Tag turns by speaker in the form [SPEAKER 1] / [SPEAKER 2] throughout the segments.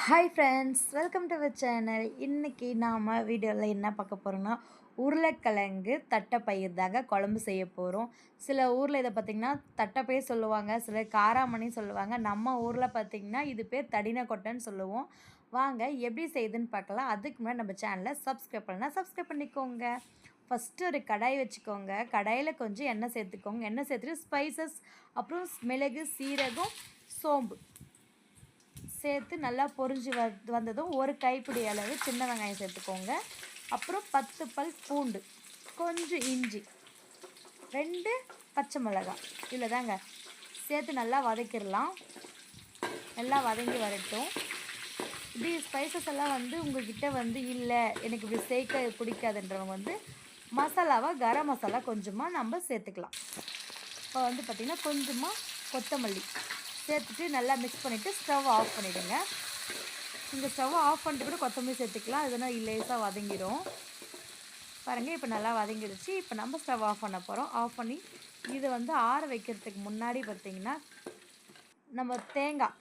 [SPEAKER 1] Hi friends, welcome to our channel. இன்றைக்கி நாம் வீடியோவில் என்ன பார்க்க போகிறோம்னா, உருளைக்கிழங்கு தட்டைப்பயிர் தாங்க குழம்பு செய்ய போகிறோம். சில ஊரில் இதை பார்த்திங்கன்னா தட்டைப்பயிர் சொல்லுவாங்க, சில காராமணி சொல்லுவாங்க. நம்ம ஊரில் பார்த்திங்கன்னா இது பேர் தடின கொட்டைன்னு சொல்லுவோம். வாங்க எப்படி செய்யுதுன்னு பார்க்கலாம். அதுக்கு முன்னாடி நம்ம சேனலை சப்ஸ்கிரைப் பண்ணலாம், சப்ஸ்கிரைப் பண்ணிக்கோங்க. ஃபஸ்ட்டு ஒரு கடாய் வச்சுக்கோங்க. கடாயில் கொஞ்சம் எண்ணெய் சேர்த்துக்கோங்க. எண்ணெய் சேர்த்துட்டு ஸ்பைசஸ், அப்புறம் மிளகு, சீரகம், சோம்பு சேர்த்து நல்லா பொரிஞ்சு வந்ததும் ஒரு கைப்பிடி அளவு சின்ன வெங்காயம் சேர்த்துக்கோங்க. அப்புறம் 10 பல் பூண்டு, கொஞ்சம் இஞ்சி, 2 பச்சை மிளகாய் இதில் தாங்க சேர்த்து நல்லா வதக்கிடலாம். நல்லா வதங்கி வரட்டும். இப்படி ஸ்பைசஸ் எல்லாம் உங்கள்கிட்ட இல்லை, எனக்கு இப்படி சேர்க்க பிடிக்காதுன்றவங்க மசாலாவாக கரம் மசாலா கொஞ்சமாக நம்ம சேர்த்துக்கலாம். இப்போ பார்த்திங்கன்னா கொஞ்சமாக கொத்தமல்லி சேர்த்துட்டு நல்லா மிக்ஸ் பண்ணிவிட்டு ஸ்டவ் ஆஃப் பண்ணிவிடுங்க. இந்த ஸ்டவ் ஆஃப் பண்ணிட்டு கூட கொத்தமல்லி சேர்த்துக்கலாம், இதனால் லேசாக வதங்கிடும். பாருங்கள், இப்போ நல்லா வதங்கிடுச்சு. இப்போ நம்ம ஸ்டவ் ஆஃப் பண்ண போகிறோம். ஆஃப் பண்ணி இதை ஆற வைக்கிறதுக்கு முன்னாடி பார்த்திங்கன்னா நம்ம தேங்காய்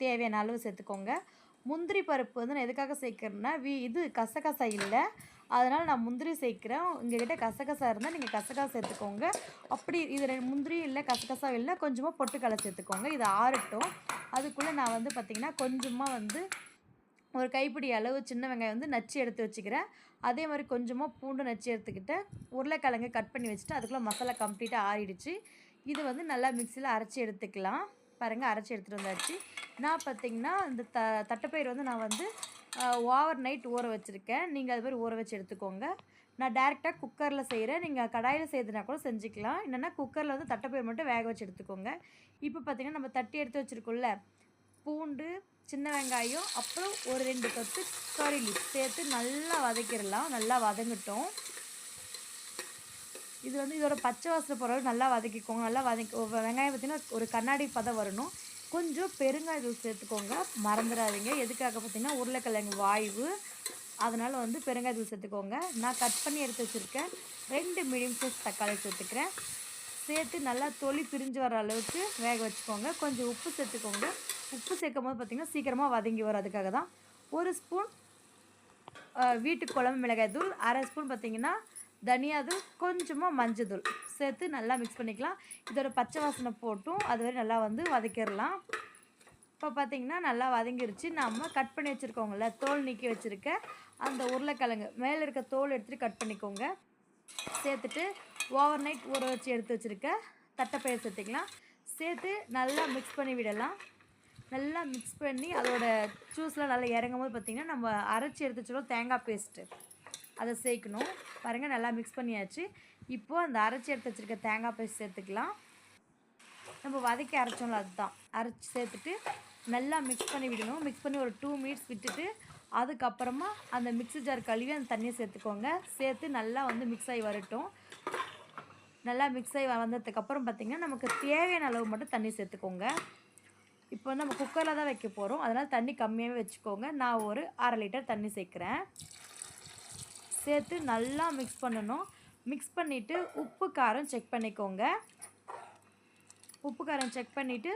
[SPEAKER 1] தேவையான அளவு சேர்த்துக்கோங்க. முந்திரி பருப்பு நான் எதுக்காக சேர்க்குறேன்னா, இது கசகசா இல்லை, அதனால் நான் முந்திரி சேர்க்குறேன். உங்கள்கிட்ட கசகசா இருந்தால் நீங்கள் கசகசா சேர்த்துக்கோங்க. அப்படி இது முந்திரி இல்லை கசகசா இல்லை, கொஞ்சமாக பொட்டுக்கடலை சேர்த்துக்கோங்க. இது ஆறட்டும். அதுக்குள்ளே நான் பார்த்திங்கன்னா கொஞ்சமாக ஒரு கைப்பிடி அளவு சின்ன வெங்காயம் நச்சு எடுத்து வச்சுக்கிறேன். அதே மாதிரி கொஞ்சமாக பூண்டு நச்சு எடுத்துக்கிட்டேன். உருளைக்கிழங்கு கட் பண்ணி வச்சுட்டு அதுக்குள்ளே மசாலா கம்ப்ளீட்டாக ஆறிடுச்சு. இது நல்லா மிக்சியில் அரைச்சி எடுத்துக்கலாம். பாருங்கள், அரைச்சி எடுத்துகிட்டு வந்தாச்சு. நான் பார்த்திங்கன்னா இந்த தட்டைப்பயிர் நான் ஓவர் நைட் ஊற வச்சுருக்கேன். நீங்கள் அது மாதிரி ஊற வச்சு எடுத்துக்கோங்க. நான் டேரெக்டாக குக்கரில் செய்கிறேன். நீங்கள் கடாயில் செய்கிறதுனா கூட செஞ்சுக்கலாம். இல்லைன்னா குக்கரில் தட்டைப்பயிர் மட்டும் வேக வச்சு எடுத்துக்கோங்க. இப்போ பார்த்திங்கன்னா நம்ம தட்டி எடுத்து வச்சுருக்கோம்ல, பூண்டு, சின்ன வெங்காயம், அப்புறம் ஒரு 2 கொத்து கறி லீஃப் சேர்த்து நல்லா வதக்கிடலாம். நல்லா வதங்கட்டும். இது இதோட பச்சை வாசனை போகிற நல்லா வதக்கிக்கோங்க. நல்லா வெங்காயம் பார்த்திங்கன்னா ஒரு கண்ணாடி பதம் வரணும். கொஞ்சம் பெருங்காயத்தூள் சேர்த்துக்கோங்க, மறந்துடாதீங்க. எதுக்காக பார்த்திங்கன்னா உருளைக்கிழங்கு வாய்வு, அதனால் பெருங்காயத்தூள் சேர்த்துக்கோங்க. நான் கட் பண்ணி எடுத்து வச்சுருக்கேன் 2 மீடியம் சைஸ் தக்காளி சேர்த்துக்கிறேன். சேர்த்து நல்லா தொளி பிரிஞ்சு வர அளவுக்கு வேக வச்சுக்கோங்க. கொஞ்சம் உப்பு சேர்த்துக்கோங்க. உப்பு சேர்க்கும் போது பார்த்திங்கன்னா சீக்கிரமாக வதங்கி வரும். அதுக்காக தான். 1 ஸ்பூன் வீட்டு குழம்பு மிளகாய் தூள், 1/2 ஸ்பூன் பார்த்திங்கன்னா தனியாத்தூள், கொஞ்சமாக மஞ்சள் சேர்த்து நல்லா மிக்ஸ் பண்ணிக்கலாம். இதோட பச்சை வாசனை போட்டும் அது வரை நல்லா வதக்கிடலாம். இப்போ பார்த்திங்கன்னா நல்லா வதங்கிருச்சு. நம்ம கட் பண்ணி வச்சுருக்கோங்கள, தோல் நீக்கி வச்சுருக்க அந்த உருளைக்கிழங்கு மேலே இருக்க தோல் எடுத்துகிட்டு கட் பண்ணிக்கோங்க. சேர்த்துட்டு ஓவர் நைட் ஊற வச்சு எடுத்து வச்சுருக்க தட்டைப்பயிர் சேர்த்துக்கலாம். சேர்த்து நல்லா மிக்ஸ் பண்ணி விடலாம். நல்லா மிக்ஸ் பண்ணி அதோட ஜூஸ்லாம் நல்லா இறங்கும் போது பார்த்திங்கன்னா நம்ம அரைச்சி எடுத்து வச்சுருக்கோம் தேங்காய் பேஸ்ட்டு, அதை சேர்க்கணும். பாருங்கள், நல்லா மிக்ஸ் பண்ணியாச்சு. இப்போது அந்த அரைச்சி எடுத்து வச்சுருக்க தேங்காய் பேஸ்ட் சேர்த்துக்கலாம். நம்ம வதக்கி அரைச்சோம்ல, அதுதான் அரைச்சி சேர்த்துட்டு நல்லா மிக்ஸ் பண்ணி விடணும். மிக்ஸ் பண்ணி ஒரு 2 மினிட்ஸ் விட்டுட்டு அதுக்கப்புறமா அந்த மிக்ஸி ஜார் கழுவி அந்த தண்ணியை சேர்த்துக்கோங்க. சேர்த்து நல்லா மிக்ஸ் ஆகி வரட்டும். நல்லா மிக்ஸ் ஆகி வந்ததுக்கப்புறம் பார்த்திங்கன்னா நமக்கு தேவையான அளவு மட்டும் தண்ணி சேர்த்துக்கோங்க. இப்போ நம்ம குக்கரில் தான் வைக்க போகிறோம், அதனால் தண்ணி கம்மியாகவே வச்சுக்கோங்க. நான் ஒரு 1/2 லிட்டர் தண்ணி சேர்க்குறேன். சேர்த்து நல்லா மிக்ஸ் பண்ணணும். மிக்ஸ் பண்ணிவிட்டு உப்பு காரம் செக் பண்ணிக்கோங்க. உப்பு காரம் செக் பண்ணிவிட்டு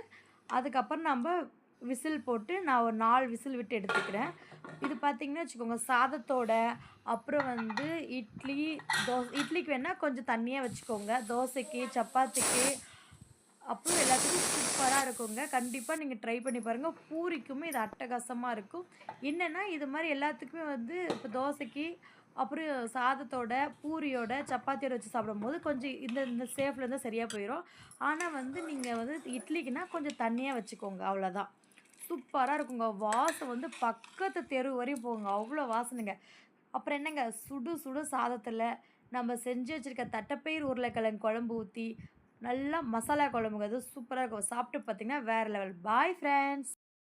[SPEAKER 1] அதுக்கப்புறம் நம்ம விசில் போட்டு நான் ஒரு 4 விசில் விட்டு எடுத்துக்கிறேன். இது பார்த்திங்கன்னா வச்சுக்கோங்க, சாதத்தோட, அப்புறம் இட்லி, இட்லிக்கு வேணால் கொஞ்சம் தண்ணியாக வச்சுக்கோங்க. தோசைக்கு, சப்பாத்திக்கு, அப்புறம் எல்லாத்துக்கும் சூப்பராக இருக்குங்க. கண்டிப்பாக நீங்கள் ட்ரை பண்ணி பாருங்கள். பூரிக்குமே இது அட்டகாசமாக இருக்கும். என்னென்னா இது மாதிரி எல்லாத்துக்குமே இப்போ தோசைக்கு, அப்புறம் சாதத்தோட, பூரியோட, சப்பாத்தியோட வச்சு சாப்பிடும்போது கொஞ்சம் இந்த சேஃபில் இருந்தால் சரியாக போயிடும். ஆனால் நீங்கள் இட்லிக்குன்னா கொஞ்சம் தண்ணியாக வச்சுக்கோங்க, அவ்வளோதான். சூப்பராக இருக்குங்க. வாசம் பக்கத்து தெரு வரையும் போங்க, அவ்வளோ வாசனைங்க. அப்புறம் என்னங்க, சுடு சுடு சாதத்தில் நம்ம செஞ்சு வச்சுருக்க தட்டைப்பயிர் உருளைக்கிழங்கு குழம்பு ஊற்றி நல்லா மசாலா குழம்புங்க, அது சூப்பராக இருக்கும். சாப்பிட்டு பார்த்திங்கன்னா வேறு லெவல். Bye friends.